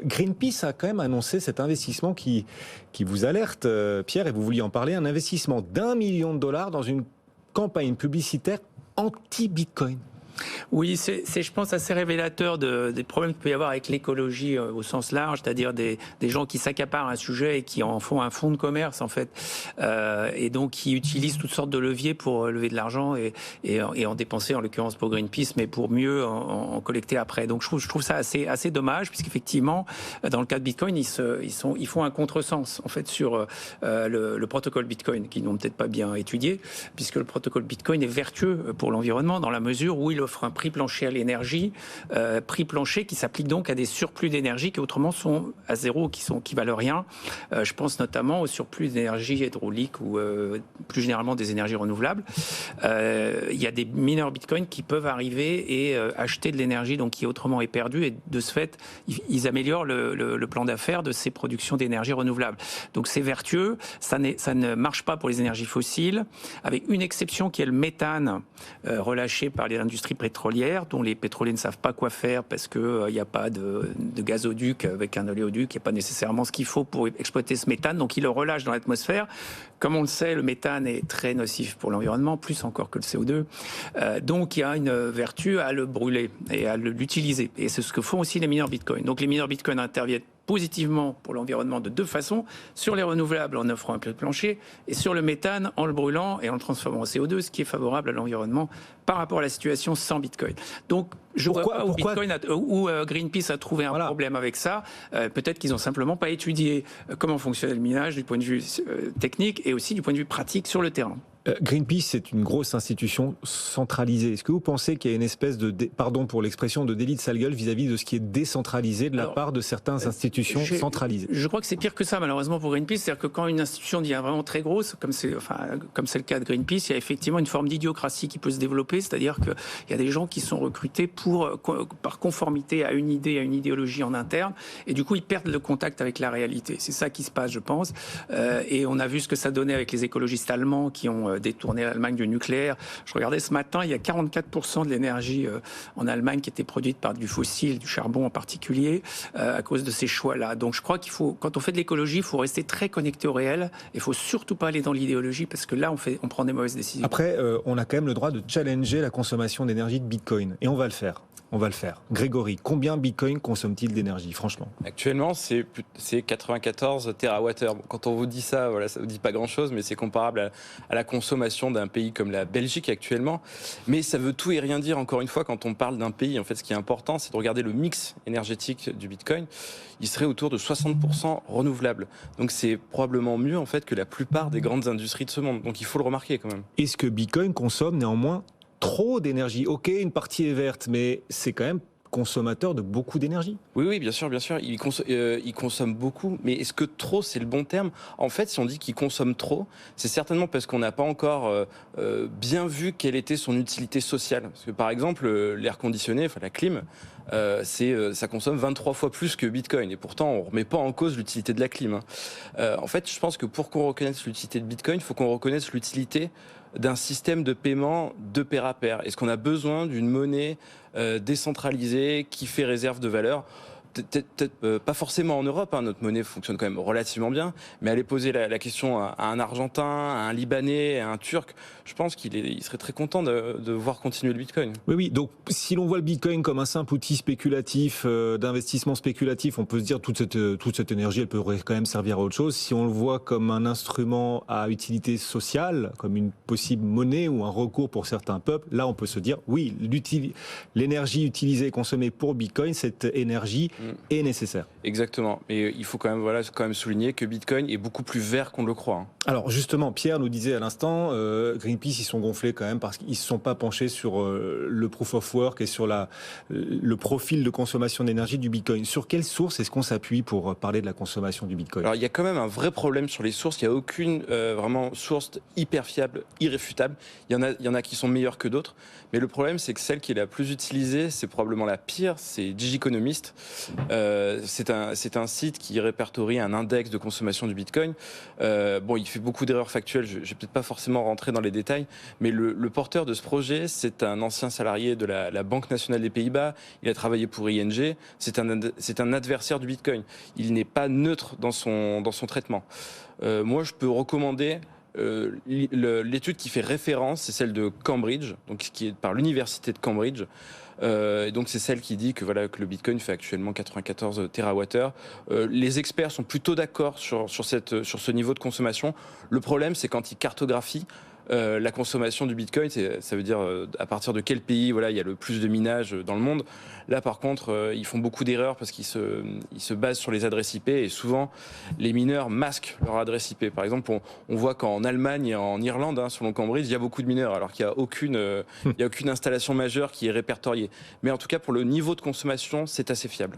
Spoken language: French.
Greenpeace a quand même annoncé cet investissement qui vous alerte, Pierre, et vous vouliez en parler, un investissement d'1 million de dollars dans une campagne publicitaire anti-Bitcoin. Oui, c'est, je pense, assez révélateur des problèmes qu'il peut y avoir avec l'écologie au sens large, c'est-à-dire des gens qui s'accaparent un sujet et qui en font un fonds de commerce, en fait, et donc qui utilisent toutes sortes de leviers pour lever de l'argent et en dépenser, en l'occurrence pour Greenpeace, mais pour mieux en collecter après. Donc je trouve ça assez dommage, puisqu'effectivement, dans le cas de Bitcoin, ils font un contresens, en fait, sur le protocole Bitcoin, qu'ils n'ont peut-être pas bien étudié, puisque le protocole Bitcoin est vertueux pour l'environnement dans la mesure où il offre un prix plancher à l'énergie, prix plancher qui s'applique donc à des surplus d'énergie qui autrement sont à zéro, qui valent rien. Je pense notamment au surplus d'énergie hydraulique ou plus généralement des énergies renouvelables. Il y a des mineurs Bitcoin qui peuvent arriver et acheter de l'énergie donc qui autrement est perdue, et de ce fait ils améliorent le plan d'affaires de ces productions d'énergie renouvelable. Donc c'est vertueux, ça ne marche pas pour les énergies fossiles, avec une exception qui est le méthane relâché par les industries pétrolières, dont les pétroliers ne savent pas quoi faire parce qu'il n'y a pas de gazoduc avec un oléoduc, il n'y a pas nécessairement ce qu'il faut pour exploiter ce méthane, donc ils le relâchent dans l'atmosphère. Comme on le sait, le méthane est très nocif pour l'environnement, plus encore que le CO2. Donc il y a une vertu à le brûler et à l'utiliser. Et c'est ce que font aussi les mineurs Bitcoin. Donc les mineurs Bitcoin interviennent positivement pour l'environnement de deux façons, sur les renouvelables en offrant un prix plancher et sur le méthane en le brûlant et en le transformant en CO2, ce qui est favorable à l'environnement par rapport à la situation sans Bitcoin. Donc je vois pas où Greenpeace a trouvé un problème avec ça. Peut-être qu'ils n'ont simplement pas étudié comment fonctionnait le minage du point de vue technique et aussi du point de vue pratique sur le terrain. Greenpeace, c'est une grosse institution centralisée. Est-ce que vous pensez qu'il y a une espèce de, pardon pour l'expression, de délit de sale gueule vis-à-vis de ce qui est décentralisé de la part de certaines institutions centralisées? Je crois que c'est pire que ça, malheureusement, pour Greenpeace. C'est-à-dire que quand une institution devient vraiment très grosse, comme c'est le cas de Greenpeace, il y a effectivement une forme d'idiocratie qui peut se développer. C'est-à-dire qu'il y a des gens qui sont recrutés par conformité à une idée, à une idéologie en interne. Et du coup, ils perdent le contact avec la réalité. C'est ça qui se passe, je pense. Et on a vu ce que ça donnait avec les écologistes allemands qui ont détourné l'Allemagne du nucléaire. Je regardais ce matin, il y a 44% de l'énergie en Allemagne qui était produite par du fossile, du charbon en particulier, à cause de ces choix-là. Donc je crois qu'il faut, quand on fait de l'écologie, il faut rester très connecté au réel. Il ne faut surtout pas aller dans l'idéologie parce que là, on prend des mauvaises décisions. Après, on a quand même le droit de challenger la consommation d'énergie de Bitcoin. Et on va le faire. On va le faire. Grégory, combien Bitcoin consomme-t-il d'énergie, franchement? Actuellement, c'est 94 TWh. Quand on vous dit ça, voilà, ça ne vous dit pas grand-chose, mais c'est comparable à la consommation d'un pays comme la Belgique actuellement. Mais ça veut tout et rien dire, encore une fois, quand on parle d'un pays. En fait, ce qui est important, c'est de regarder le mix énergétique du Bitcoin. Il serait autour de 60% renouvelable. Donc c'est probablement mieux, en fait, que la plupart des grandes industries de ce monde. Donc il faut le remarquer quand même. Est-ce que Bitcoin consomme néanmoins trop d'énergie? Ok, une partie est verte, mais c'est quand même consommateur de beaucoup d'énergie. Oui, bien sûr. Il consomme beaucoup, mais est-ce que trop, c'est le bon terme? En fait, si on dit qu'il consomme trop, c'est certainement parce qu'on n'a pas encore bien vu quelle était son utilité sociale. Parce que par exemple, l'air conditionné, la clim, ça consomme 23 fois plus que Bitcoin. Et pourtant, on ne remet pas en cause l'utilité de la clim. En fait, je pense que pour qu'on reconnaisse l'utilité de Bitcoin, il faut qu'on reconnaisse l'utilité d'un système de paiement de pair à pair. Est-ce qu'on a besoin d'une monnaie décentralisée qui fait réserve de valeur? Peut-être pas forcément en Europe, notre monnaie fonctionne quand même relativement bien, mais aller poser la question à un Argentin, à un Libanais, à un Turc, je pense qu'il serait très content de voir continuer le Bitcoin. Oui, donc si l'on voit le Bitcoin comme un simple outil spéculatif, d'investissement spéculatif, on peut se dire toute cette énergie, elle pourrait quand même servir à autre chose. Si on le voit comme un instrument à utilité sociale, comme une possible monnaie ou un recours pour certains peuples, là on peut se dire, oui, l'énergie utilisée et consommée pour Bitcoin, cette énergie est nécessaire. Exactement. Mais il faut quand même souligner que Bitcoin est beaucoup plus vert qu'on ne le croit. Alors justement, Pierre nous disait à l'instant, Greenpeace, ils sont gonflés quand même parce qu'ils ne se sont pas penchés sur le proof of work et sur le profil de consommation d'énergie du Bitcoin. Sur quelle source est-ce qu'on s'appuie pour parler de la consommation du Bitcoin? Alors il y a quand même un vrai problème sur les sources. Il n'y a aucune vraiment source hyper fiable, irréfutable. Il y en a qui sont meilleures que d'autres. Mais le problème, c'est que celle qui est la plus utilisée, c'est probablement la pire, c'est Digiconomist. C'est un site qui répertorie un index de consommation du Bitcoin. Bon, il fait beaucoup d'erreurs factuelles, je ne vais peut-être pas forcément rentrer dans les détails, mais le porteur de ce projet, c'est un ancien salarié de la Banque nationale des Pays-Bas, il a travaillé pour ING, c'est un adversaire du Bitcoin. Il n'est pas neutre dans son traitement. Moi, je peux recommander l'étude qui fait référence, c'est celle de Cambridge, donc qui est par l'université de Cambridge. Et donc c'est celle qui dit que voilà que le Bitcoin fait actuellement 94 TWh. Les experts sont plutôt d'accord sur ce niveau de consommation. Le problème, c'est quand ils cartographient la consommation du Bitcoin, ça veut dire à partir de quel pays voilà, il y a le plus de minage dans le monde. Là, par contre, ils font beaucoup d'erreurs parce qu'ils se basent sur les adresses IP et souvent, les mineurs masquent leur adresse IP. Par exemple, on voit qu'en Allemagne et en Irlande, selon Cambridge, il y a beaucoup de mineurs alors qu'il n'y a aucune installation majeure qui est répertoriée. Mais en tout cas, pour le niveau de consommation, c'est assez fiable.